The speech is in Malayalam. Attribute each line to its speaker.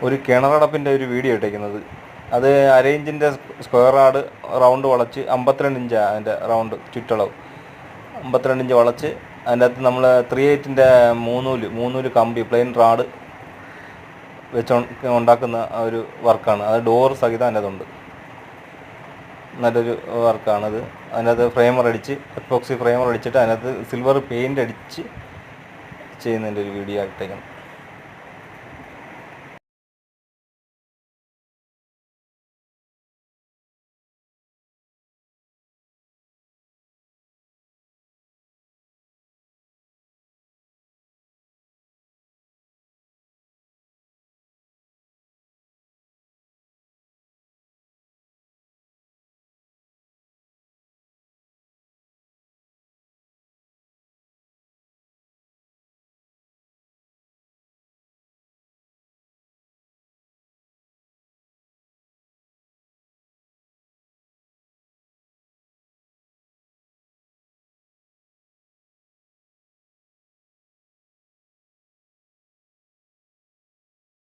Speaker 1: ഒരു കിണറടപ്പിൻ്റെ ഒരു വീഡിയോ ഇട്ടേക്കുന്നത്. അത് അരയിഞ്ചിൻ്റെ സ്ക്വയർ ആഡ് റൗണ്ട് വളച്ച് 52 ഇഞ്ചാണ് അതിൻ്റെ റൗണ്ട് ചുറ്റളവ്. 52 ഇഞ്ച് വളച്ച് അതിൻ്റെ അകത്ത് നമ്മൾ 3/8-ൻ്റെ മൂന്നൂല് കമ്പി പ്ലെയിൻ റാഡ് വെച്ച് ഉണ്ടാക്കുന്ന ഒരു വർക്കാണ്. അത് ഡോർ സഹിതം അതിൻ്റെ അതുണ്ട്. നല്ലൊരു വർക്കാണത്. അതിനകത്ത് ഫ്രെയിമർ അടിച്ച് എപ്പോക്സി ഫ്രെയിമർ അടിച്ചിട്ട് അതിനകത്ത് സിൽവർ പെയിൻ്റ് അടിച്ച് ചെയ്യുന്നതിൻ്റെ ഒരു വീഡിയോ ഇട്ടേക്കുന്നത്.